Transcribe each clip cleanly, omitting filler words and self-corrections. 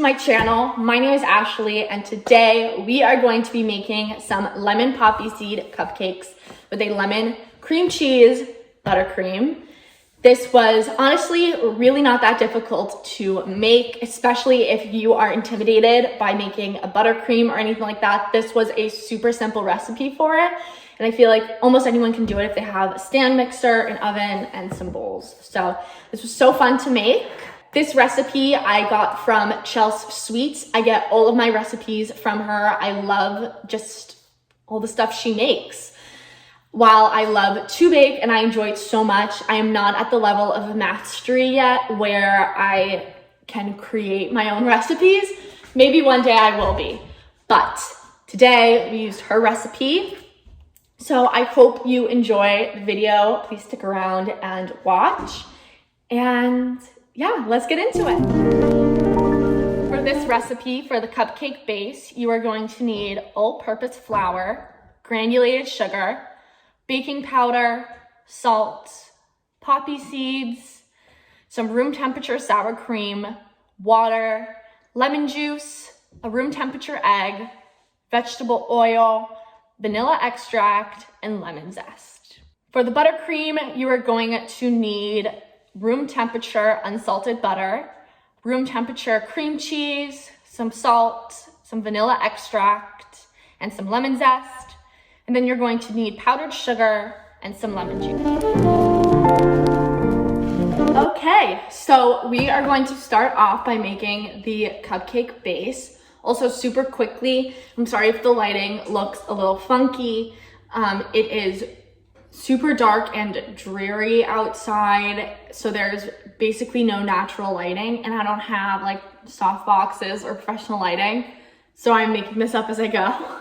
my channel. My name is Ashley, and today we are going to be making some lemon poppy seed cupcakes with a lemon cream cheese buttercream. This was honestly really not that difficult to make, especially if you are intimidated by making a buttercream or anything like that. This was a super simple recipe for it. And I feel like almost anyone can do it if they have a stand mixer, an oven, and some bowls. So this was so fun to make. This recipe I got from Chelsea Sweets. I get all of my recipes from her. I love just all the stuff she makes. While I love to bake and I enjoy it so much, I am not at the level of mastery yet where I can create my own recipes. Maybe one day I will be. But today we used her recipe. So I hope you enjoy the video. Please stick around and watch. And yeah, let's get into it. For this recipe, for the cupcake base, you are going to need all-purpose flour, granulated sugar, baking powder, salt, poppy seeds, some room temperature sour cream, water, lemon juice, a room temperature egg, vegetable oil, vanilla extract, and lemon zest. For the buttercream, you are going to need room temperature unsalted butter, room temperature cream cheese, some salt, some vanilla extract, and some lemon zest. And then you're going to need powdered sugar and some lemon juice. Okay, so we are going to start off by making the cupcake base. Also super quickly, I'm sorry if the lighting looks a little funky. It is super dark and dreary outside, so there's basically no natural lighting, and I don't have like soft boxes or professional lighting, so I'm making this up as I go.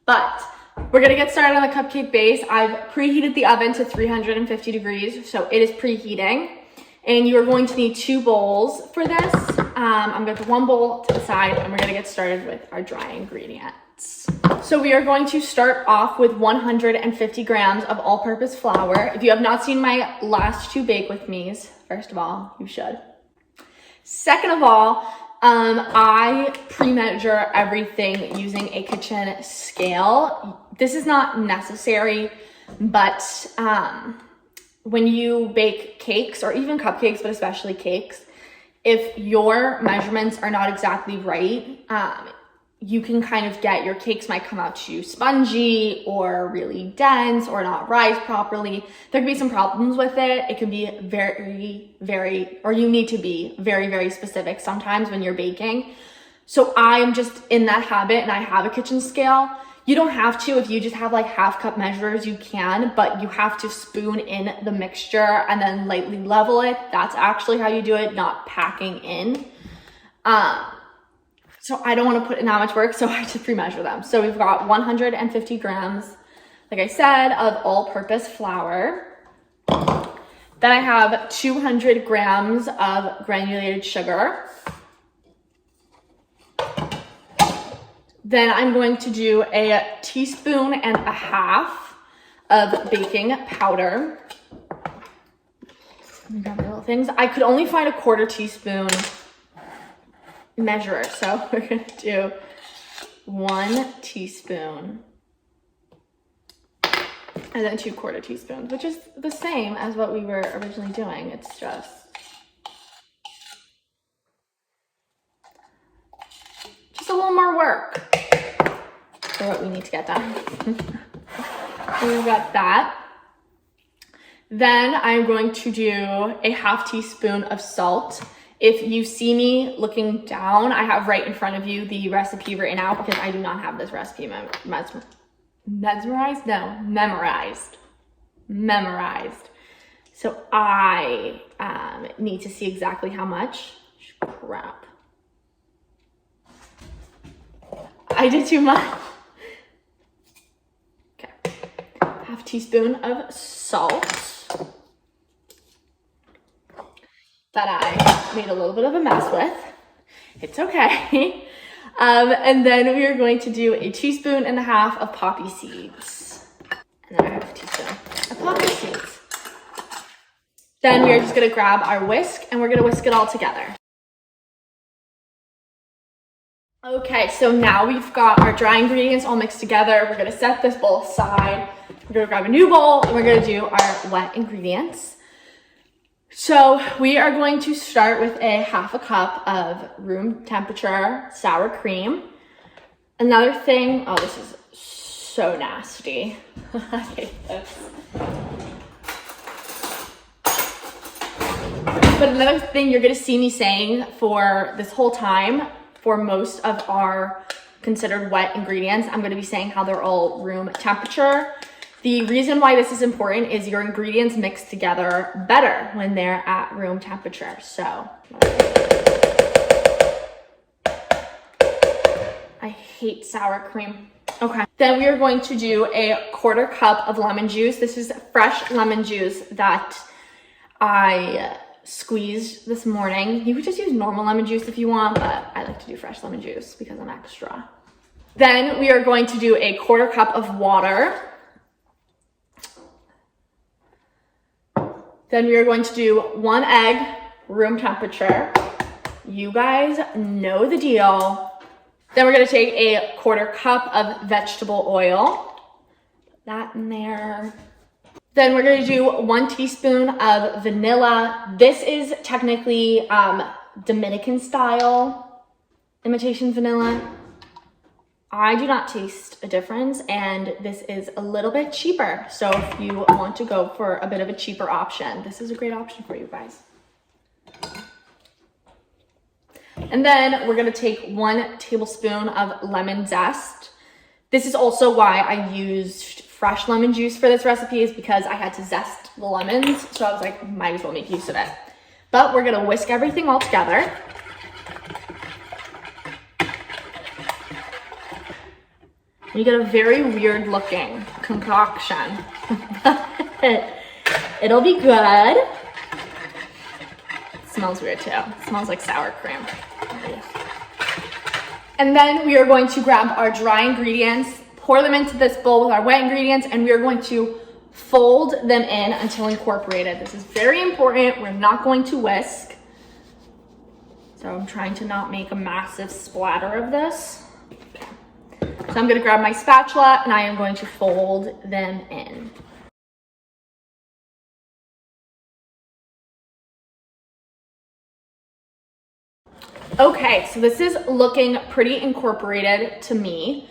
But we're gonna get started on the cupcake base. I've preheated the oven to 350 degrees, so it is preheating. And you are going to need 2 bowls for this. I'm gonna put 1 bowl to the side, and we're gonna get started with our dry ingredients. So we are going to start off with 150 grams of all-purpose flour. If you have not seen my last 2 bake with me's, first of all, you should. Second of all, I pre-measure everything using a kitchen scale. This is not necessary, but when you bake cakes or even cupcakes, but especially cakes, if your measurements are not exactly right, you can kind of get, your cakes might come out too spongy or really dense or not rise properly. There can be some problems with it. It can be or you need to be very, very specific sometimes when you're baking. So I'm just in that habit, and I have a kitchen scale. You don't have to. If you just have like half cup measures, you can, but you have to spoon in the mixture and then lightly level it. That's actually how you do it, not packing in. So I don't want to put in that much work, so I just pre-measure them. So we've got 150 grams, like I said, of all-purpose flour. Then I have 200 grams of granulated sugar. Then I'm going to do a teaspoon and a half of baking powder. Let me grab my little things. I could only find a 1/4 teaspoon measure, so we're gonna do 1 teaspoon and then 2/4 teaspoons, which is the same as what we were originally doing. It's just a little more work for what we need to get done. So we've got that. Then I'm going to do a 1/2 teaspoon of salt. If you see me looking down, I have right in front of you the recipe written out, because I do not have this recipe memorized. So I need to see exactly how much. Crap. I did too much. Okay. 1/2 teaspoon of salt that I made a little bit of a mess with. It's okay. And then we are going to do a 1.5 teaspoons of poppy seeds. And then I have 1 teaspoon of poppy seeds. Then we are just gonna grab our whisk and we're gonna whisk it all together. Okay, so now we've got our dry ingredients all mixed together. We're gonna set this bowl aside. We're gonna grab a new bowl and we're gonna do our wet ingredients. So we are going to start with a half a cup of room temperature sour cream. Another thing, oh, this is so nasty. I hate this. But another thing you're gonna see me saying for this whole time, for most of our considered wet ingredients, I'm gonna be saying how they're all room temperature. The reason why this is important is your ingredients mix together better when they're at room temperature. So, I hate sour cream. Okay, then we are going to do a 1/4 cup of lemon juice. This is fresh lemon juice that I squeezed this morning. You could just use normal lemon juice if you want, but I like to do fresh lemon juice because I'm extra. Then we are going to do a 1/4 cup of water. Then we are going to do 1 egg, room temperature. You guys know the deal. Then we're gonna take a 1/4 cup of vegetable oil. Put that in there. Then we're gonna do 1 teaspoon of vanilla. This is technically Dominican style imitation vanilla. I do not taste a difference, and this is a little bit cheaper. So if you want to go for a bit of a cheaper option, this is a great option for you guys. And then we're gonna take 1 tablespoon of lemon zest. This is also why I used fresh lemon juice for this recipe, is because I had to zest the lemons. So I was like, might as well make use of it. But we're gonna whisk everything all together. You get a very weird looking concoction. It'll be good. It smells weird too. It smells like sour cream. And then we are going to grab our dry ingredients, pour them into this bowl with our wet ingredients, and we are going to fold them in until incorporated. This is very important. We're not going to whisk. So I'm trying to not make a massive splatter of this. Okay. So I'm gonna grab my spatula and I am going to fold them in. Okay, so this is looking pretty incorporated to me.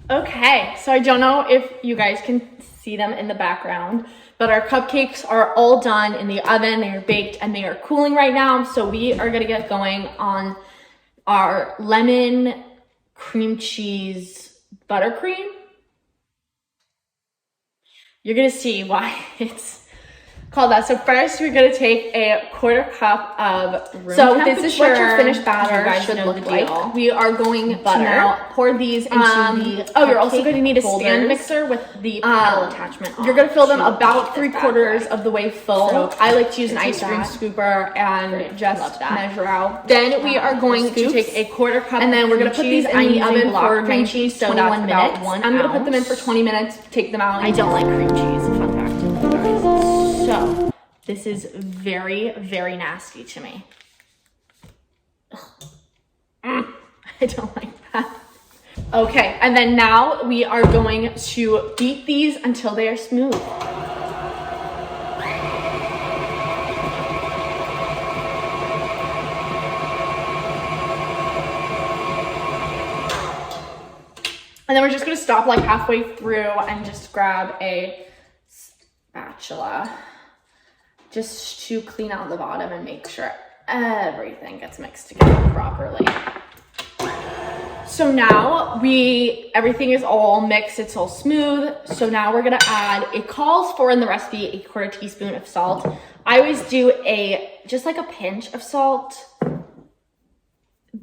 Okay, so I don't know if you guys can see them in the background, but our cupcakes are all done in the oven. They are baked and they are cooling right now. So we are gonna get going on our lemon cream cheese buttercream. You're gonna see why it's called that. So first we're gonna take a 1/4 cup of room temperature. This is what your finished batter should look like. We are going to now pour these into the you're also going to need a stand mixer with the paddle attachment on. You're going to fill them about 3/4 of the way full. So I like to use an ice cream scooper and just measure out. Then we are going to take a 1/4 cup, and then we're going to put these in the oven for cream cheese. So that's about 1 ounce. I'm going to put them in for 20 minutes, take them out. I don't like cream cheese, fun fact. So this is very, very nasty to me. I don't like that. Okay, and then now we are going to beat these until they are smooth. And then we're just gonna stop like halfway through and just grab a spatula just to clean out the bottom and make sure everything gets mixed together properly. So now everything is all mixed, it's all smooth. So now we're gonna add, it calls for in the recipe a 1/4 teaspoon of salt. I always do just like a pinch of salt,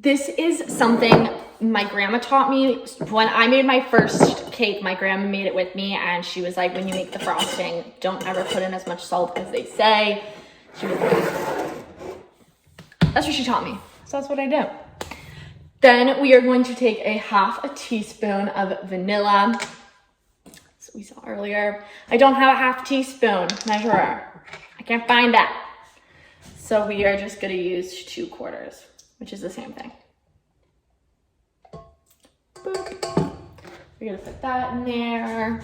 This is something my grandma taught me. When I made my first cake, my grandma made it with me, and she was like, when you make the frosting, don't ever put in as much salt as they say. She was like, that's what she taught me. So that's what I do. Then we are going to take a half a teaspoon of vanilla. As we saw earlier. I don't have a half teaspoon measurer. I can't find that. So we are just gonna use 2/4, which is the same thing. Boop. We're gonna put that in there.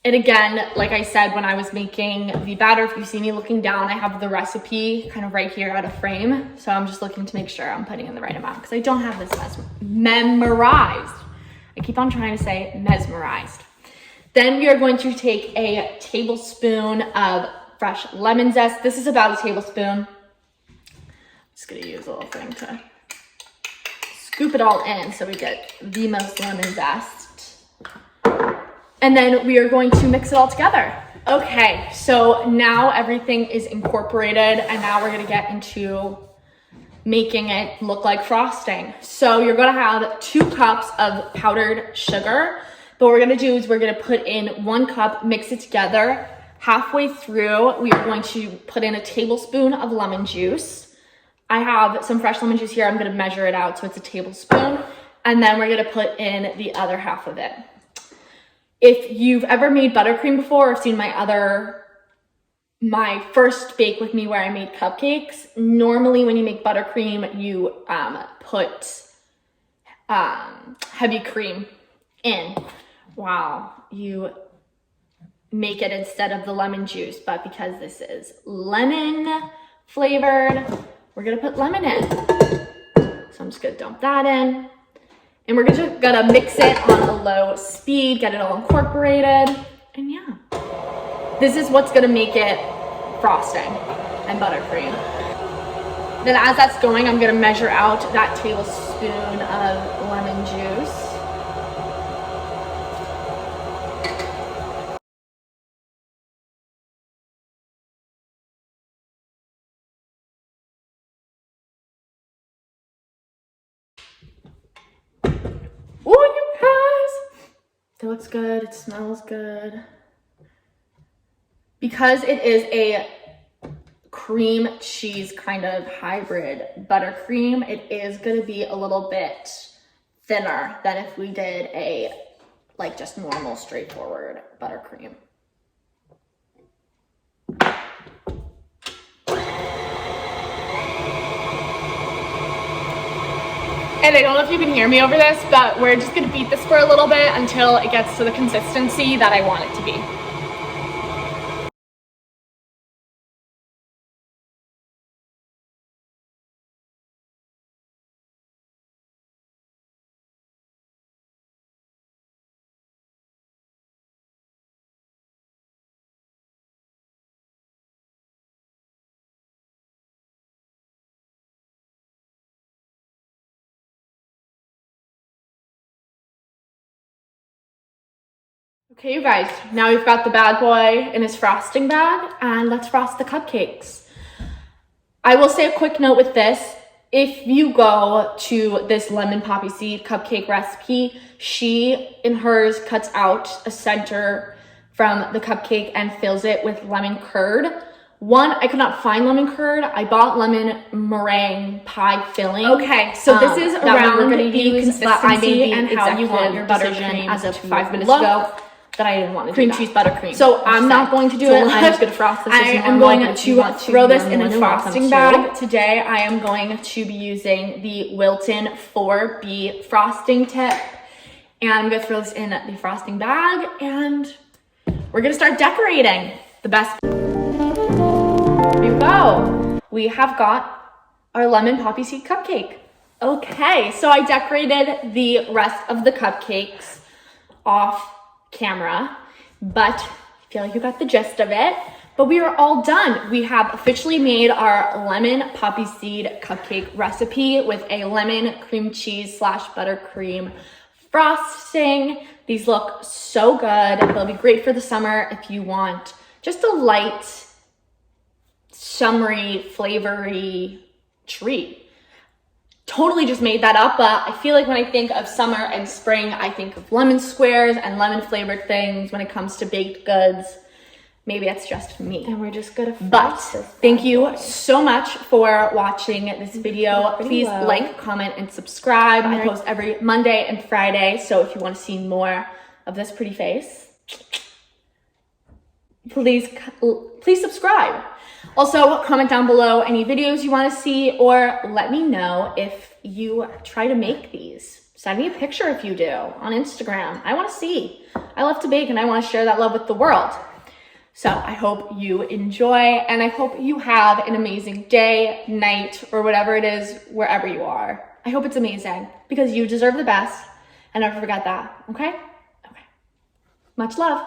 And again, like I said, when I was making the batter, if you see me looking down, I have the recipe kind of right here out of frame. So I'm just looking to make sure I'm putting in the right amount because I don't have this memorized. I keep on trying to say mesmerized. Then we are going to take a tablespoon of fresh lemon zest. This is about a tablespoon. I'm just gonna use a little thing to scoop it all in so we get the most lemon zest. And then we are going to mix it all together. Okay, so now everything is incorporated, and now we're gonna get into making it look like frosting. So you're gonna have 2 cups of powdered sugar. But what we're gonna do is we're gonna put in 1 cup, mix it together. Halfway through, we are going to put in a tablespoon of lemon juice. I have some fresh lemon juice here. I'm gonna measure it out, so it's a tablespoon. And then we're gonna put in the other half of it. If you've ever made buttercream before or seen my first bake with me where I made cupcakes, normally when you make buttercream, you put heavy cream in while you make it instead of the lemon juice. But because this is lemon flavored, we're gonna put lemon in. So I'm just gonna dump that in. And we're just gonna mix it on a low speed, get it all incorporated, and yeah. This is what's gonna make it frosting and buttercream. Then as that's going, I'm gonna measure out that tablespoon of lemon juice. Oh, you guys! It looks good, it smells good. Because it is a cream cheese kind of hybrid buttercream, it is gonna be a little bit thinner than if we did a like just normal straightforward buttercream. And I don't know if you can hear me over this, but we're just gonna beat this for a little bit until it gets to the consistency that I want it to be. Okay, you guys, now we've got the bad boy in his frosting bag, and let's frost the cupcakes. I will say a quick note with this. If you go to this lemon poppy seed cupcake recipe, she in hers cuts out a center from the cupcake and fills it with lemon curd. One, I could not find lemon curd. I bought lemon meringue pie filling. Okay, so this is around the consistency and how you want your buttercream as of 5 minutes ago. That I didn't want to do cream cheese buttercream. So I'm not going to do it. I'm just going to frost this. I am going to throw this in a frosting bag. Today I am going to be using the Wilton 4B frosting tip. And I'm going to throw this in the frosting bag. And we're going to start decorating. The best. Here we go. We have got our lemon poppy seed cupcake. Okay, so I decorated the rest of the cupcakes off camera, but I feel like you got the gist of it. But we are all done. We have officially made our lemon poppy seed cupcake recipe with a lemon cream cheese / buttercream frosting. These look so good. They'll be great for the summer if you want just a light, summery, flavory treat. Totally just made that up, but I feel like when I think of summer and spring, I think of lemon squares and lemon flavored things when it comes to baked goods. Maybe that's just me. And we're just gonna But thank you so much for watching this video. Please like, comment, and subscribe. I post every Monday and Friday, so if you want to see more of this pretty face, please subscribe. Also, comment down below any videos you want to see, or let me know if you try to make these. Send me a picture if you do on Instagram. I want to see. I love to bake and I want to share that love with the world. So I hope you enjoy, and I hope you have an amazing day, night, or whatever it is, wherever you are. I hope it's amazing because you deserve the best, and never forget that, okay? Okay. Much love.